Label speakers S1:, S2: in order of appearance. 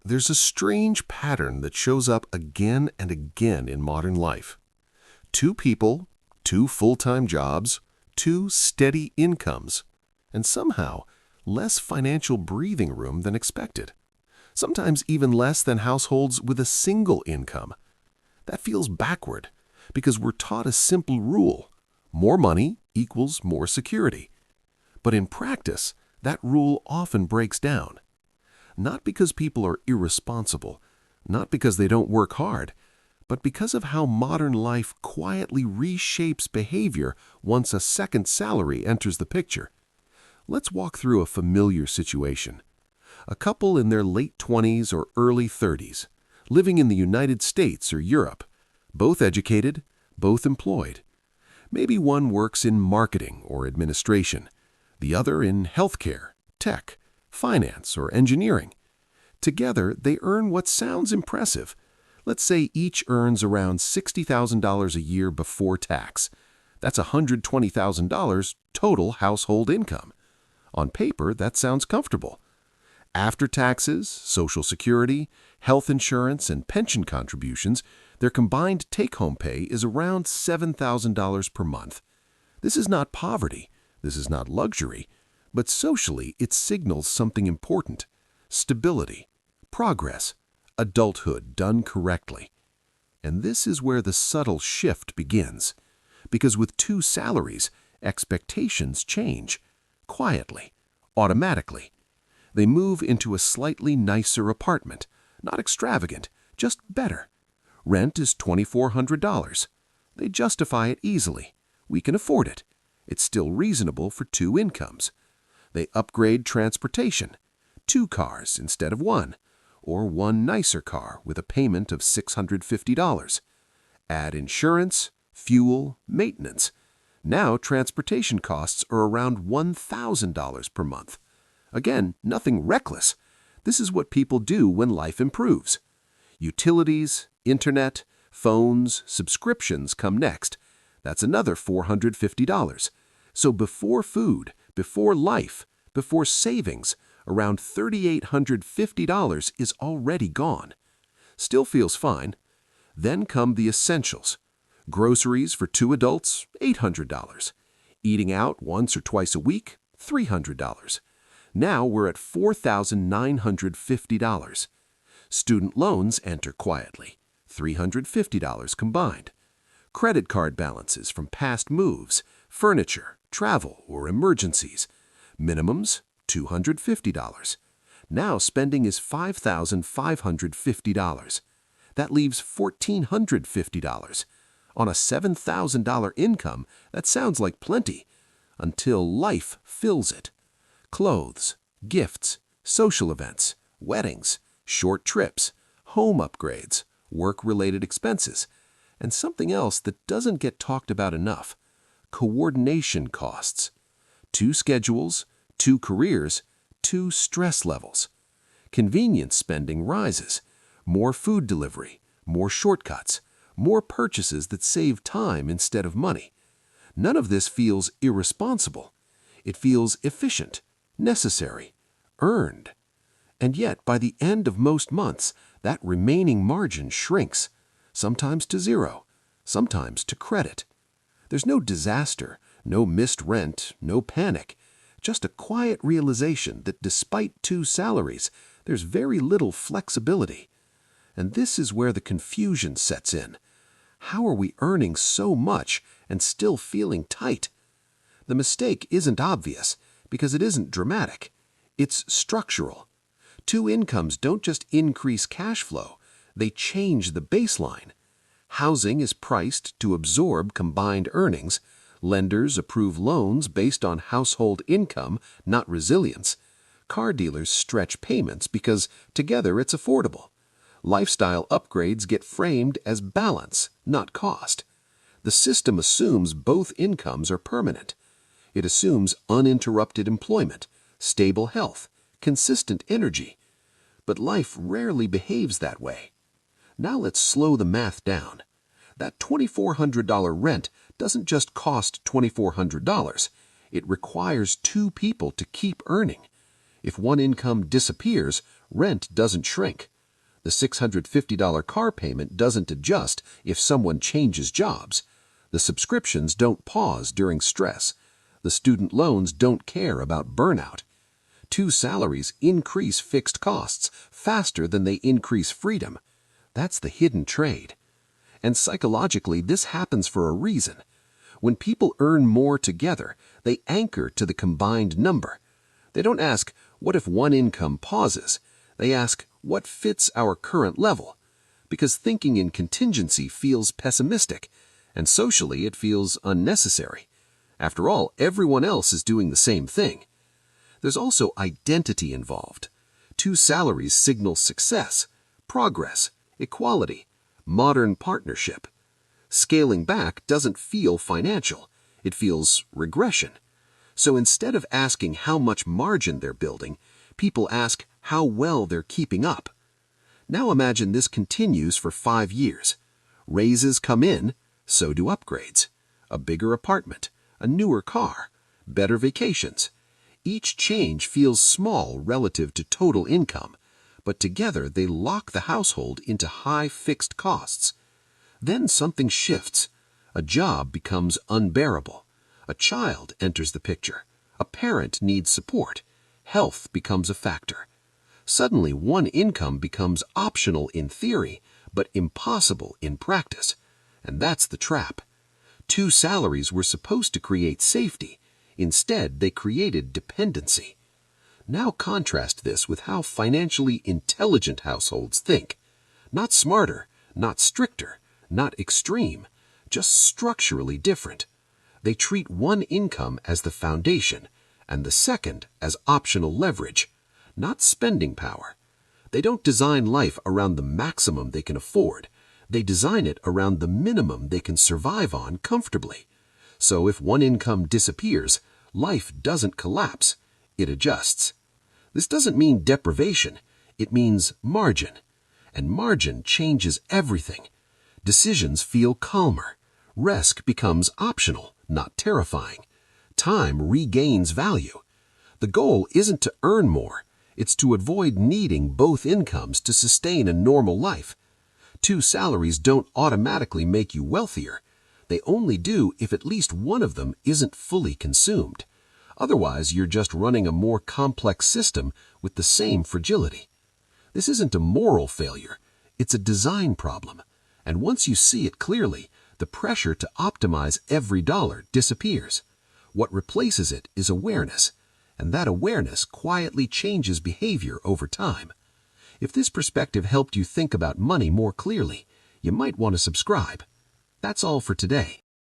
S1: There's a strange pattern that shows up again and again in modern life. Two people, two full-time jobs, two steady incomes, and somehow less financial breathing room than expected. Sometimes even less than households with a single income. That feels backward because we're taught a simple rule: more money equals more security. But in practice, that rule often breaks down. Not because people are irresponsible, not because they don't work hard, but because of how modern life quietly reshapes behavior once a second salary enters the picture. Let's walk through a familiar situation. A couple in their late 20s or early 30s, living in the United States or Europe, both educated, both employed. Maybe one works in marketing or administration, the other in healthcare, tech, finance, or engineering. Together, they earn what sounds impressive. Let's say each earns around $60,000 a year before tax. That's $120,000 total household income. On paper, that sounds comfortable. After taxes, Social Security, health insurance, and pension contributions, their combined take-home pay is around $7,000 per month. This is not poverty. This is not luxury. But socially, it signals something important: stability, progress, adulthood done correctly. And this is where the subtle shift begins. Because with two salaries, expectations change. Quietly, automatically. They move into a slightly nicer apartment. Not extravagant, just better. Rent is $2,400. They justify it easily. We can afford it. It's still reasonable for two incomes. They upgrade transportation. 2 cars instead of 1, or one nicer car with a payment of $650. Add insurance, fuel, maintenance. Now transportation costs are around $1,000 per month. Again, nothing reckless. This is what people do when life improves. Utilities, internet, phones, subscriptions come next. That's another $450. So before food, before life, before savings, around $3,850 is already gone. Still feels fine. Then come the essentials. Groceries for 2 adults, $800. Eating out once or twice a week, $300. Now we're at $4,950. Student loans enter quietly, $350 combined. Credit card balances from past moves, furniture, travel, or emergencies. Minimums, $250. Now spending is $5,550. That leaves $1,450. On a $7,000 income, that sounds like plenty, until life fills it. Clothes, gifts, social events, weddings, short trips, home upgrades, work-related expenses, and something else that doesn't get talked about enough: coordination costs. 2 schedules, 2 careers, 2 stress levels. Convenience spending rises. More food delivery, more shortcuts, more purchases that save time instead of money. None of this feels irresponsible. It feels efficient, necessary, earned. And yet, by the end of most months, that remaining margin shrinks, sometimes to zero, sometimes to credit. There's no disaster, no missed rent, no panic, just a quiet realization that despite 2 salaries, there's very little flexibility. And this is where the confusion sets in. How are we earning so much and still feeling tight? The mistake isn't obvious because it isn't dramatic. It's structural. 2 incomes don't just increase cash flow, they change the baseline. Housing is priced to absorb combined earnings. Lenders approve loans based on household income, not resilience. Car dealers stretch payments because together it's affordable. Lifestyle upgrades get framed as balance, not cost. The system assumes both incomes are permanent. It assumes uninterrupted employment, stable health, consistent energy. But life rarely behaves that way. Now let's slow the math down. That $2,400 rent doesn't just cost $2,400. It requires 2 people to keep earning. If one income disappears, rent doesn't shrink.
S2: The $650 car payment doesn't adjust if someone changes jobs. The subscriptions don't pause during stress. The student loans don't care about burnout. 2 salaries increase fixed costs faster than they increase freedom. That's the hidden trade. And psychologically, this happens for a reason. When people earn more together, they anchor to the combined number. They don't ask, what if one income pauses? They ask, what fits our current level? Because thinking in contingency feels pessimistic, and socially it feels unnecessary. After all, everyone else is doing the same thing. There's also identity involved. 2 salaries signal success, progress, equality, modern partnership. Scaling back doesn't feel financial. It feels regression. So instead of asking how much margin they're building, people ask how well they're keeping up. Now imagine this continues for 5 years. Raises come in, so do upgrades. A bigger apartment, a newer car, better vacations. Each change feels small relative to total income, but together they lock the household into high fixed costs. Then something shifts. A job becomes unbearable. A child enters the picture. A parent needs support. Health becomes a factor. Suddenly, one income becomes optional in theory, but impossible in practice. And that's the trap. 2 salaries were supposed to create safety. Instead, they created dependency. Now contrast this with how financially intelligent households think. Not smarter, not stricter, not extreme, just structurally different. They treat one income as the foundation and the second as optional leverage, not spending power. They don't design life around the maximum they can afford. They design it around the minimum they can survive on comfortably. So if one income disappears, life doesn't collapse, it adjusts. This doesn't mean deprivation, it means margin. And margin changes everything. Decisions feel calmer. Rest becomes optional, not terrifying. Time regains value. The goal isn't to earn more. It's to avoid needing both incomes to sustain a normal life. 2 salaries don't automatically make you wealthier. They only do if at least one of them isn't fully consumed. Otherwise, you're just running a more complex system with the same fragility. This isn't a moral failure. It's a design problem. And once you see it clearly, the pressure to optimize every dollar disappears. What replaces it is awareness, and that awareness quietly changes behavior over time. If this perspective helped you think about money more clearly, you might want to subscribe. That's all for today.